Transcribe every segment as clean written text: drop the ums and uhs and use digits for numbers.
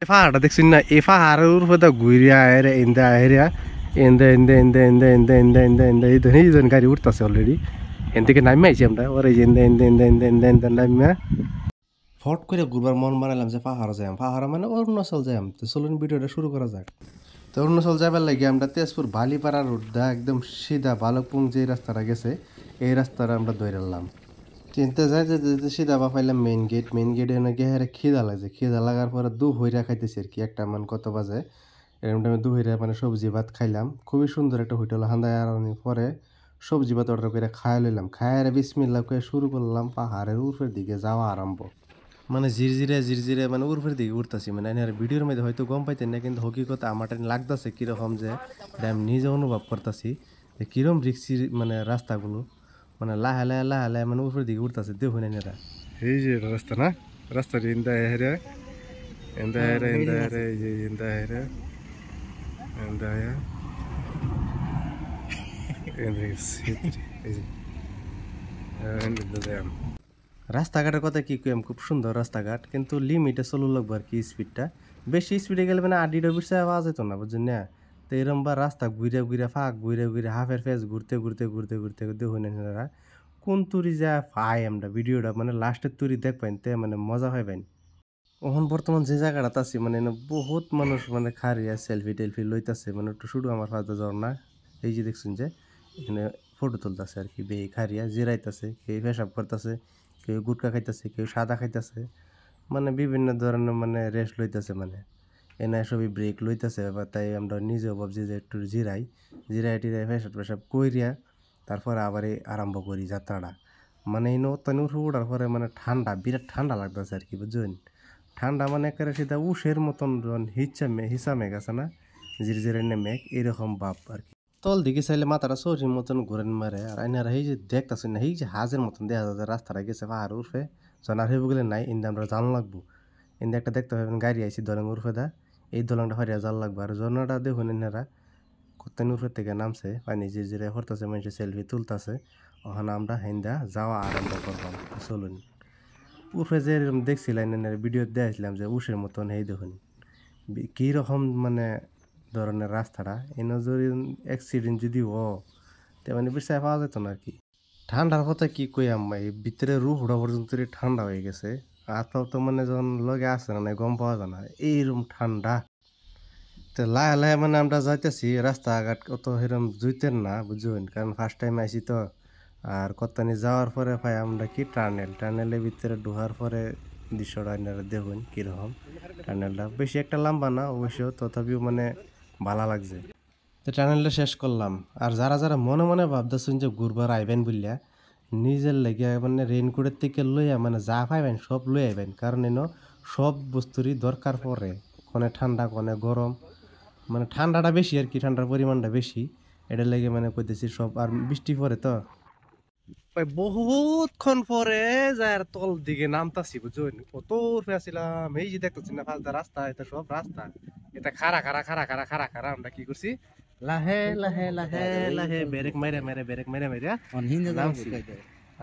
পাহাড়টা দেখছেন না? এই পাহাড়ের উপরে তো ঘুরে আয় এন্দা আয়রা এন্দা এন্দা এন্দা এন্দা এন্দা এন্দা এন্দা এন্দা এই ধরনের গাড়ি উঠতেছে অলরেডি। এন থেকে নামে আইছি আমরা, ওর এই এন্দা এন্দা এন্দা এন্দা এন্দা এন্দা নামা ফট করে ঘুরবার মন বানাইলাম যে পাহাড় যাইম, পাহাড় মানে অরুণাচল যাইম। তো চলুন ভিডিওটা শুরু করা যাক। তো অরুণাচল যাবার লাগে আমরা তেজপুর বালিপাড়া রোড দা একদম সিধা বালকপুং যে রাস্তাটা গেছে এই রাস্তাটা আমরা ধরলাম। চিনতে যাই যে সিধা বা পাইলাম মেইন গেট। মেইন গেটে নাকি হ্যাঁ খিদা লাগছে, খিদা লাগার পরে দু হইরা খাইতেছি আর কি। একটা মান কত বাজে এরকম টাইমে দু হইরা মানে সবজি ভাত খাইলাম। খুবই সুন্দর একটা হোটেল হান্দায় আর পরে সবজি ভাত অর্ডার করে খাইয়া লইলাম। খাইয়া বিসমিল্লাহ করে শুরু করলাম পাহাড়ের উপরের দিকে যাওয়া আরম্ভ। মানে ঝিরঝিরে ঝিরঝিরে মানে উপরের দিকে উঠতেছি। মানে এনে ভিডিওর মধ্যে হয়তো গম পাইতেন না, কিন্তু হকিকত আমার লাগতেছে কীরকম যে আমি নিজে অনুভব করতেছি যে কীরকম রিক্সি মানে রাস্তাগুলো মানে লাহে লাহে লাহে লাহে মানে উপরের দিকে উঠতেছে। দেখুন এরা এই যে রাস্তা না, রাস্তা ইন্দা হেরে এন্দা হেরে এন্দা হেরে এই যে ইন্দা হেরে এন্দা রাস্তাঘাটের কথা কি কইম, খুব সুন্দর রাস্তাঘাট, কিন্তু লিমিটে চলু লাগবো আর কি। স্পিডটা বেশি স্পিডে গেলে মানে আডিটা বিরসা পাওয়া যেত না, বুঝছেন না? তো এরম বা রাস্তা ঘুরে ঘুরে ফাঁক ঘুরে ঘুরে হাফের ফেস ঘুরতে ঘুরতে ঘুরতে ঘুরতে দেখুন এনারা কোন তুরি যা পাই আমরা ভিডিওটা মানে লাস্টের তুরি দেখবেন তে মানে মজা পাইবেন। এখন বর্তমান যে জায়গাটা আছি মানে বহুত মানুষ মানে খারিয়া সেলফি টেলফি লইতাছে, মানে একটু শুধু আমার ফাঁদা যাওয়ার না। এই যে দেখছেন যে এখানে ফটো তুলতেছে আর কি, বে খারিয়া জিরাইতেছে, কেউ পেশাব করতেছে, কেউ গুটকা খাইতেছে, কেউ সাদা খাইতেছে, মানে বিভিন্ন ধরনের মানে রেস্ট লইতেছে। মানে এনে সবই ব্রেক লইতেছে। তাই আমরা নিজেও ভাবছি যে একটু জিরাই টিরাই পেশাব পেশাব কইরিয়া তারপরে আবার আরম্ভ করি যাত্রাটা। মানে এই নৌতানি উঠার পরে মানে ঠান্ডা, বিরাট ঠান্ডা লাগতেছে আর কি, বুঝছেন? ঠান্ডা মানে একেবারে সেটা উষের মতন হিসা মেঘ আছে না, ঝিরঝিরে মেঘ এরকম ভাব আর কি। তল দিকে চাইলে মাথাটা চৌরির মতন ঘুরেন মারে। আর আইনারা এই যে দেখতেছেন না, এই যে হাজের মতন দেখা যায় রাস্তাটা গেছে পাহাড় উর্ফে জন আর হইব গেলে নাই। ইন্দা আমরা জান লাগবো, ইন্দা একটা দেখতে পাবেন গাড়ি আইসি দলং উর্ফে দা, এই দলংটা হরিয়া জাল লাগবো। আর ঝর্ণাটা দেখুন এনারা কত্তানি উর্ফের থেকে নামছে, পানি ঝিরঝিরে হরতেছে, মানুষের সেলফি তুলতেছে। ওখানে আমরা হেন্দা যাওয়া আরম্ভ করলাম। চলুন উর্ফে যে এরকম দেখছিলেন ভিডিও দেখছিলাম যে উষের মতন, এই দেখুন কীরকম মানে ধরনের রাস্তাটা। এনে যদি অ্যাক্সিডেন্ট যদি তে মানে বিশ্বাস পাওয়া যেত না আর কি। ঠান্ডার কথা কি কই আম্মা, এই ভিতরে রুহ উড়া পর্যন্ত ঠান্ডা হয়ে গেছে। আপনার তো মানে যখন লগে আসে না গম পাওয়া যায় না এইরকম ঠান্ডা। তো লাহে লাহে মানে আমরা যাইতেছি, রাস্তাঘাট অত সেরকম জুইতেন না, বুঝবেন, কারণ ফার্স্ট টাইম আইসি তো। আর কত্তানি যাওয়ার পরে ভাই আমরা কি টানেলের ভিতরে ঢোকার পরে দৃশ্যটা আপনারা দেখুন কীরকম। টানেলটা বেশি একটা লম্বা না অবশ্য, তথাপিও মানে ভালো লাগছে। তো টানেলটা শেষ করলাম। আর যারা যারা মনে মনে ভাবতেছেন যে ঘুরবার আইবেন বললিয়া, নিজের লেগে মানে রেইনকোটের থেকে লইয়া মানে যা পাইবেন সব লই আইবেন, কারণ সব বস্তুরই দরকার পড়ে, কোনে ঠান্ডা কোনে গরম। মানে ঠান্ডাটা বেশি আর কি, ঠান্ডার পরিমাণটা বেশি, এটার লেগে মানে কইতেছি সব। আর বৃষ্টি পরে তো বহুতক্ষণ পরে যার তল দিকে নামতাছি, বুঝছেন? কত উঠে আসছিলাম। এই যে দেখতেছি না ফালদা রাস্তা, এটা সব রাস্তা, এটা খাড়া খাড়া খাড়া খাড়া খাড়া খাড়া। আমরা কি করছি লাহে লাহে লাহে লাহে ব্রেক মেরে মেরে ব্রেক মেরে মেরে নামছি।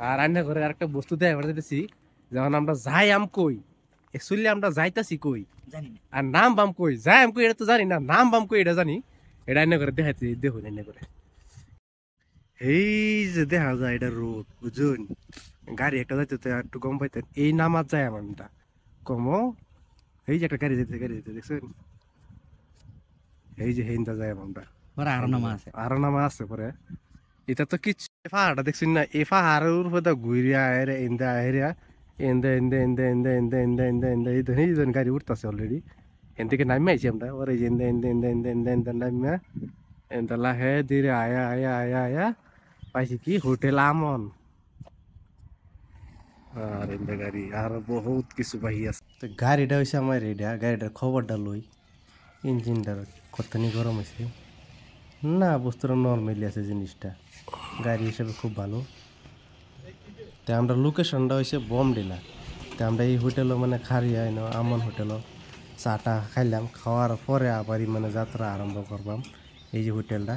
আর রান্না করে আরেকটা বস্তু দেয় এবার যেতেছি, যখন আমরা যাই আম কই অ্যাকচুয়ালি আমরা যাইতাছি কই আর নাম বাম কই, যাই আম কই এটা তো জানি না, নাম বাম কই এটা জানি। এটা রান্না করে দেখাইতে দেখুন রান্না করে। এই যে দেখা যায় এটা রোড, বুঝুন, গাড়ি একটা যাইতে একটু গম পাইতেন এই নামাজ যায় আমারটা কমো। এই যে একটা গাড়ি যেতে দেখছেন, এই যে হেন্দা যায় আমরা আরো নামা আছে পরে। এটা তো কিচ্ছু পাহাড়টা দেখছেন না, এই পাহাড়ের উপরে তো ঘুরিয়া আয়রা এন্দা আয়রা এন্দা এন্দা এন্দা এন্দা এন্দা এন্দা এন্দা এন্দা এই ধরনের গাড়ি উঠতেছে অলরেডি। এন থেকে নামে আইছি আমরা, ওর এই যে এন্দা এন্দা এন্দা এন্দা এন্দা এন্দা নামা এন্দা লাহে ধীরে আয়া আয়া আয়া আয়া পাইছি কি হোটেল আমন। আর এন্দা গাড়ি আর বহুত কিছু বাহি আছে। তো গাড়িটা হয়েছে আমার এটা, গাড়িটার খবরটা লই। ইঞ্জিনটার কতখানি গরম হয়েছে না, বস্তুটা নর্মালি আছে জিনিসটা, গাড়ি হিসেবে খুব ভালো। তো আমরা লোকেশনটা হয়েছে বমডিলা। তো আমরা এই হোটেলও মানে খারিয়া আমন হোটেলও চাটা খাইলাম, খাওয়ার পরে আবারই মানে যাত্রা আরম্ভ করলাম। এই যে হোটেলটা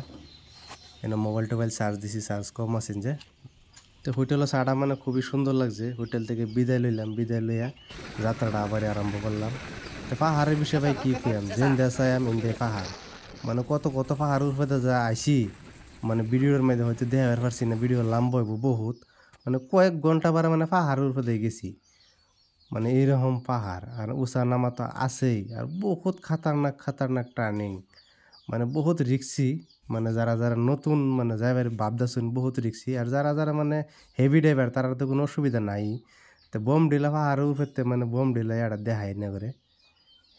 মোবাইল টোবাইল চার্জ দিছি, চার্জ কম আছেন যে। তো হোটেলও চাটা মানে খুবই সুন্দর লাগছে। হোটেল থেকে বিদায় লইলাম, বিদায় লইয়া যাত্রাটা আবারই আরম্ভ করলাম। তো পাহাড়ের বিষয়ে ভাই কি কইয়াম যেন দেশায়াম ইন্দে পাহাড় মানে কত কত পাহাড় উপরে যা আইছি মানে ভিডিওর মধ্যে হয়তো দেখাবার পারছি না ভিডিও লম্বা হইব বহুত মানে কয়েক ঘন্টা বারে মানে পাহাড়ের উপরে গেছি মানে এইরকম পাহাড় আর উঁচা নামা তো আছেই আর বহুত খাতারনাক খাতারনাক টার্নিং মানে বহুত রিক্সি মানে যারা যারা নতুন মানে যাইবার ভাবতেছেন বহুত রিক্সি আর যারা যারা মানে হেভি ড্রাইভার তারা তো কোনো অসুবিধা নাই তো বম ডিলা পাহাড়ের উপরে মানে বম ডিলা এটা দেখাই না করে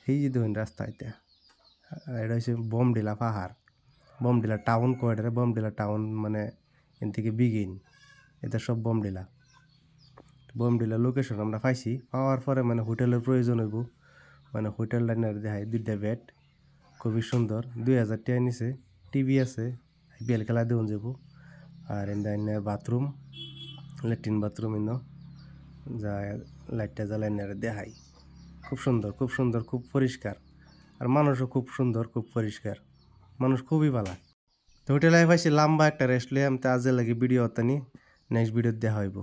এই যে দেখুন রাস্তা এটা এটা হচ্ছে বমডিলা পাহাড় বমডিলা টাউন কোয়ার্টারে বমডিলা টাউন মানে এন থেকে বিগিন এটা সব বমডিলা বমডিলা লোকেশন আমরা পাইছি পাওয়ার পরে মানে হোটেলের প্রয়োজন হইব মানে হোটেল লাইনের দেখায় 2টা বেড খুবই সুন্দর 2000 টাকা নিছে টিভি আছে আইপিএল খেলা দেউন যাব আর এনে বাথরুম ল্যাট্রিন বাথরুম ইনো যা লাইটটা জ্বালাইনের দেখাই খুব সুন্দর খুব সুন্দর খুব পরিষ্কার আর মানুষও খুব সুন্দর খুব পরিষ্কার মানুষ খুবই ভালো তো হোটেলে পাইছি লম্বা একটা রেস্ট লইয়াম তা আজে লাগে ভিডিও হতানি নেক্সট ভিডিও দেখা হইব